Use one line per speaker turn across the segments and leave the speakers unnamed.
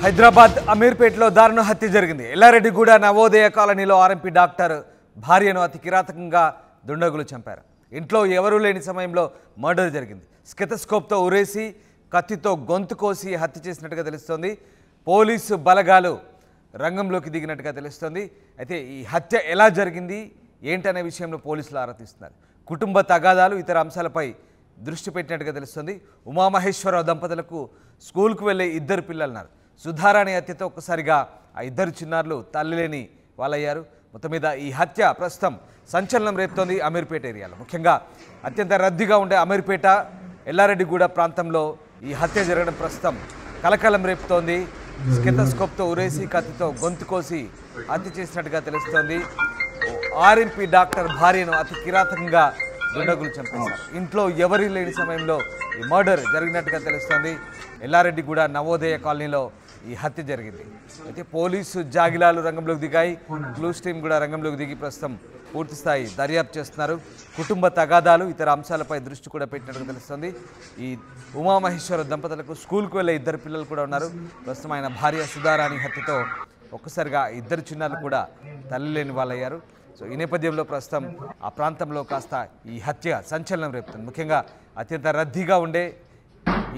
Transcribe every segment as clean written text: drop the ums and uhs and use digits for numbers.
హైదరాబాద్ అమీర్పేటలో దారుణ హత్య జరిగింది. ఎల్లారెడ్డిగూడ నవోదయ కాలనీలో ఆర్ఎంపీ డాక్టర్ భార్యను అతి కిరాతకంగా దుండగులు చంపారు. ఇంట్లో ఎవరూ లేని సమయంలో మర్డర్ జరిగింది. స్టెథోస్కోప్తో ఉరేసి కత్తితో గొంతు కోసి హత్య చేసినట్టుగా తెలుస్తోంది. పోలీసు బలగాలు రంగంలోకి దిగినట్టుగా తెలుస్తోంది. అయితే ఈ హత్య ఎలా జరిగింది ఏంటనే విషయంలో పోలీసులు ఆరా తీస్తున్నారు. కుటుంబ తగాదాలు ఇతర అంశాలపై దృష్టి పెట్టినట్టుగా తెలుస్తుంది. ఉమామహేశ్వరరావు దంపతులకు స్కూల్కు వెళ్ళే ఇద్దరు పిల్లలున్నారు. సుధారాణి హత్యతో ఒక్కసారిగా ఆ ఇద్దరు చిన్నారులు తల్లి లేని వాళ్ళయ్యారు. మొత్తం మీద ఈ హత్య ప్రస్తుతం సంచలనం రేపుతోంది అమీర్పేట ఏరియాలో. ముఖ్యంగా అత్యంత రద్దీగా ఉండే అమీర్పేట ఎల్లారెడ్డిగూడ ప్రాంతంలో ఈ హత్య జరగడం ప్రస్తుతం కలకలం రేపుతోంది. స్టెథోస్కోప్తో ఉరేసి కత్తితో గొంతు కోసి హత్య చేసినట్టుగా తెలుస్తోంది. ఆర్ఎంపీ డాక్టర్ భార్యను అతి కిరాతకంగా దుండగులు చంపేశారు. ఇంట్లో ఎవరి లేని సమయంలో ఈ మర్డర్ జరిగినట్టుగా తెలుస్తోంది. ఎల్లారెడ్డిగూడ నవోదయ కాలనీలో ఈ హత్య జరిగింది. అయితే పోలీసు జాగిలాలు రంగంలోకి దిగాయి. క్లూస్ టీం కూడా రంగంలోకి దిగి ప్రస్తుతం పూర్తిస్థాయి దర్యాప్తు చేస్తున్నారు. కుటుంబ తగాదాలు ఇతర అంశాలపై దృష్టి కూడా పెట్టినట్టుగా తెలుస్తుంది. ఈ ఉమామహేశ్వర దంపతులకు స్కూల్కు వెళ్ళే ఇద్దరు పిల్లలు కూడా ఉన్నారు. ప్రస్తుతం ఆయన భార్య సుధారాణి హత్యతో ఒక్కసారిగా ఇద్దరు చిన్నారులు కూడా తల్లి లేని వాళ్ళయ్యారు. సో ఈ నేపథ్యంలో ప్రస్తుతం ఆ ప్రాంతంలో కాస్త ఈ హత్య సంచలనం రేపుతుంది. ముఖ్యంగా అత్యంత రద్దీగా ఉండే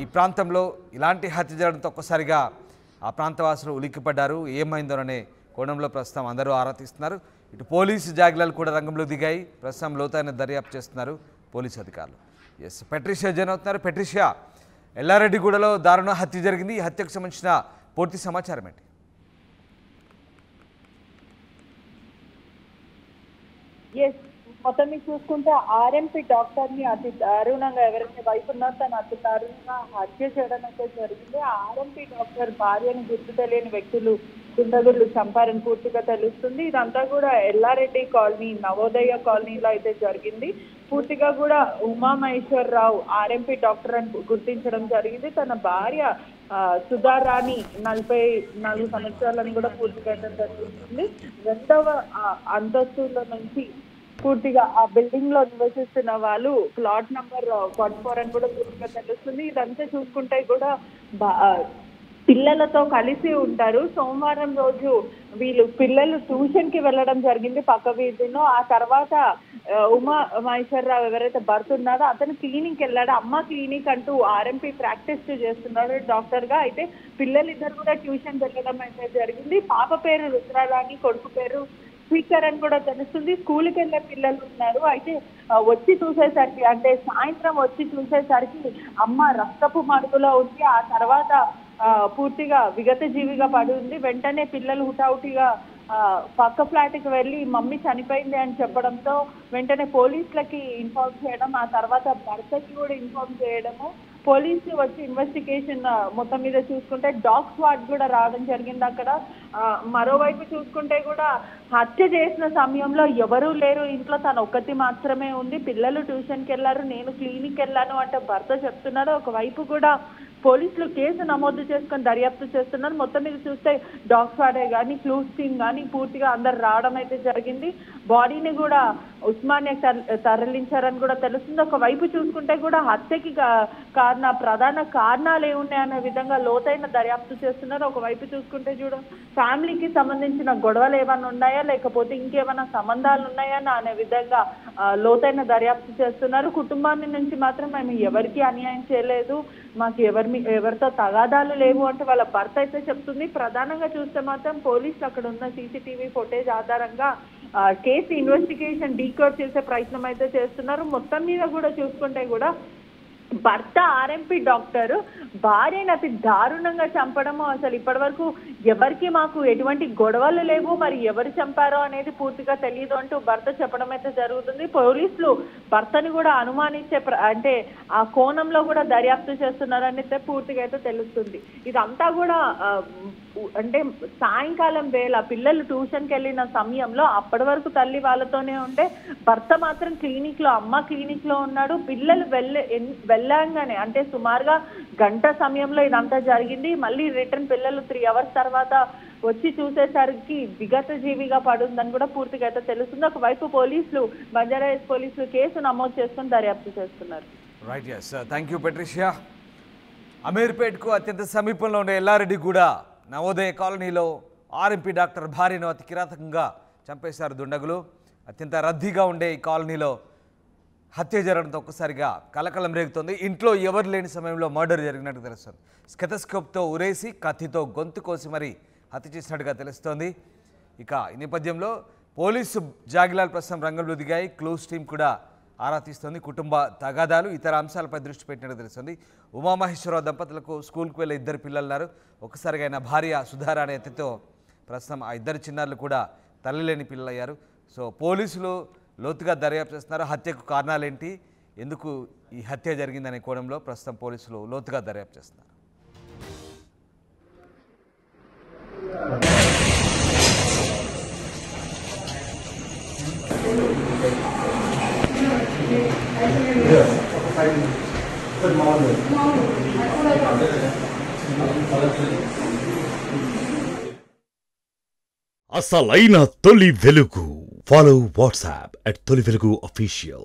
ఈ ప్రాంతంలో ఇలాంటి హత్య జరగడంతో ఒక్కసారిగా ఆ ప్రాంతవాసులు ఉలిక్కిపడ్డారు. ఏమైందోననే కోణంలో ప్రస్తుతం అందరూ ఆరా తీస్తున్నారు. ఇటు పోలీసు జాగ్రత్తలు కూడా రంగంలో దిగాయి. ప్రస్తుతం లోతైన దర్యాప్తు చేస్తున్నారు పోలీసు అధికారులు. ఎస్, పెట్రిషియా జైన్ అవుతున్నారు. పెట్రిషియా, ఎల్లారెడ్డిగూడలో దారుణ హత్య జరిగింది. ఈ హత్యకు సంబంధించిన పూర్తి సమాచారం ఏంటి?
ఎస్, మొత్తం మీకు చూసుకుంటే ఆర్ఎంపీ డాక్టర్ ని అతి దారుణంగా ఎవరైతే వైపు ఉన్నారో తను అతి దారుణంగా హత్య చేయడం అయితే జరిగింది. ఆర్ఎంపీ డాక్టర్ భార్యను గుర్తు తెలియని వ్యక్తులు దుండగులు చంపారని పూర్తిగా తెలుస్తుంది. ఇదంతా కూడా ఎల్లారెడ్డి కాలనీ నవోదయ కాలనీలో అయితే జరిగింది. పూర్తిగా కూడా ఉమామహేశ్వరరావు ఆర్ఎంపీ డాక్టర్ అని గుర్తించడం జరిగింది. తన భార్య సుధారాణి 44 సంవత్సరాలని కూడా పూర్తిగా తెలుస్తుంది. 2వ అంతస్తుల నుంచి పూర్తిగా ఆ బిల్డింగ్ లో నివసిస్తున్న వాళ్ళు ప్లాట్ నంబర్ 44 అని కూడా పూర్తిగా తెలుస్తుంది. ఇదంతా చూసుకుంటే కూడా పిల్లలతో కలిసి ఉంటారు. సోమవారం రోజు వీళ్ళు పిల్లలు ట్యూషన్ కి వెళ్ళడం జరిగింది పక్క వీధిలో. ఆ తర్వాత ఉమామహేశ్వరరావు ఎవరైతే భర్త ఉన్నారో అతను క్లినిక్ వెళ్ళాడు. అమ్మ క్లినిక్ అంటూ ఆర్ఎంపీ ప్రాక్టీస్ చేస్తున్నాడు డాక్టర్ గా. అయితే పిల్లలిద్దరు కూడా ట్యూషన్ వెళ్ళడం అయితే జరిగింది. పాప పేరు రుద్రారాణి, కొడుకు పేరు స్పీకర్ అని కూడా తెలుస్తుంది. స్కూల్కి వెళ్ళే పిల్లలు ఉన్నారు. అయితే వచ్చి చూసేసరికి అంటే సాయంత్రం వచ్చి చూసేసరికి అమ్మ రక్తపు మడుగులో ఉంది. ఆ తర్వాత పూర్తిగా విగత జీవిగా పడి ఉంది. వెంటనే పిల్లలు హుటాహుటిగా పక్క ఫ్లాట్కి వెళ్ళి మమ్మీ చనిపోయింది అని చెప్పడంతో వెంటనే పోలీసులకి ఇన్ఫార్మ్ చేయడం, ఆ తర్వాత భర్తకి కూడా ఇన్ఫార్మ్ చేయడము, పోలీసులు వచ్చి ఇన్వెస్టిగేషన్ మొత్తం మీద చూసుకుంటే డాగ్ స్క్వాడ్ కూడా రావడం జరిగింది అక్కడ. మరోవైపు చూసుకుంటే కూడా హత్య చేసిన సమయంలో ఎవరూ లేరు ఇంట్లో, తను ఒక్కటి మాత్రమే ఉంది. పిల్లలు ట్యూషన్కి వెళ్ళారు, నేను క్లినిక్ వెళ్ళాను అంటే భర్త చెప్తున్నాడు. ఒకవైపు కూడా పోలీసులు కేసు నమోదు చేసుకొని దర్యాప్తు చేస్తున్నారు. మొత్తం మీద చూస్తే డాగ్ స్క్వాడే కానీ క్లూస్ టీమ్ కానీ పూర్తిగా అందరు రావడం అయితే జరిగింది. బాడీని కూడా ఉస్మానియా తరలించారని కూడా తెలుస్తుంది. ఒకవైపు చూసుకుంటే కూడా హత్యకి ప్రధాన కారణాలు ఏమున్నాయనే విధంగా లోతైన దర్యాప్తు చేస్తున్నారు. ఒకవైపు చూసుకుంటే ఫ్యామిలీకి సంబంధించిన గొడవలు ఏమైనా ఉన్నాయా లేకపోతే ఇంకేమైనా సంబంధాలు ఉన్నాయా అనే విధంగా లోతైన దర్యాప్తు చేస్తున్నారు. కుటుంబాన్ని నుంచి మాత్రం మేము ఎవరికి అన్యాయం చేయలేదు, మాకు ఎవరితో తగాదాలు లేవు అంటే వాళ్ళ భర్త అయితే చెప్తుంది. ప్రధానంగా చూస్తే మాత్రం పోలీసులు అక్కడ ఉన్న సీసీటీవీ ఫుటేజ్ ఆధారంగా కేసు ఇన్వెస్టిగేషన్ డీకోడ్ చేసే ప్రయత్నం అయితే చేస్తున్నారు. మొత్తం మీద కూడా చూసుకుంటే కూడా భర్త ఆర్ఎంపీ డాక్టర్ భార్యను అతి దారుణంగా చంపడము, అసలు ఇప్పటి వరకు ఎవరికి మాకు ఎటువంటి గొడవలు లేవు, మరి ఎవరు చంపారో అనేది పూర్తిగా తెలియదు అంటూ భర్త చెప్పడం అయితే జరుగుతుంది. పోలీసులు భర్తని కూడా అనుమానించే అంటే ఆ కోణంలో కూడా దర్యాప్తు చేస్తున్నారని అయితే పూర్తిగా అయితే తెలుస్తుంది. ఇదంతా కూడా అంటే సాయంకాలం వేళ పిల్లలు ట్యూషన్కి వెళ్ళిన సమయంలో అప్పటి వరకు తల్లి వాళ్ళతోనే ఉంటే భర్త మాత్రం క్లినిక్ లో అమ్మ క్లినిక్ లో ఉన్నాడు. పిల్లలు వెళ్ళంగానే అంటే సుమారుగా గంట సమయంలో ఇదంతా జరిగింది. మళ్ళీ రిటర్న్ పిల్లలు 3 hours తర్వాత వచ్చి చూసేసరికి విగత జీవిగా పడుందని కూడా పూర్తిగా అయితే తెలుస్తుంది. ఒకవైపు పోలీసులు బంజారాహిల్స్ పోలీసులు కేసు నమోదు చేసుకుని దర్యాప్తు చేస్తున్నారు.
Right, yes, thank you Patricia. అమీర్పేట్కు అత్యంత సమీపంలో ఉండే ఎల్లారెడ్డిగూడ నవోదయ కాలనీలో ఆర్ఎంపీ డాక్టర్ భార్యను అతి కిరాతకంగా చంపేశారు దుండగులు. అత్యంత రద్దీగా ఉండే ఈ కాలనీలో హత్య జరగడంతో ఒక్కసారిగా కలకలం రేగుతోంది. ఇంట్లో ఎవరు లేని సమయంలో మర్డర్ జరిగినట్టు తెలుస్తుంది. స్టెథోస్కోప్తో ఉరేసి కత్తితో గొంతు కోసి మరీ హత్య చేసినట్టుగా తెలుస్తోంది. ఇక ఈ నేపథ్యంలో పోలీసు జాగిలాల్ ప్రస్తుతం రంగంలో దిగాయి. క్లూస్ టీం కూడా ఆరా తీస్తోంది. కుటుంబ తగాదాలు ఇతర అంశాలపై దృష్టి పెట్టినట్టు తెలుస్తుంది. ఉమామహేశ్వరరావు దంపతులకు స్కూల్కి వెళ్ళే 2 పిల్లలున్నారు. ఒక్కసారిగా ఆయన భార్య సుధారా అనే అతితో ప్రస్తుతం ఆ 2 చిన్నారులు కూడా తల్లి లేని పిల్లలయ్యారు. సో పోలీసులు లోతుగా దర్యాప్తు చేస్తున్నారు. హత్యకు కారణాలేంటి, ఎందుకు ఈ హత్య జరిగిందనే కోణంలో ప్రస్తుతం పోలీసులు లోతుగా దర్యాప్తు చేస్తున్నారు.
అసలైన తొలి వెలుగు. ఫాలో వాట్సాప్ @తొలి వెలుగు official.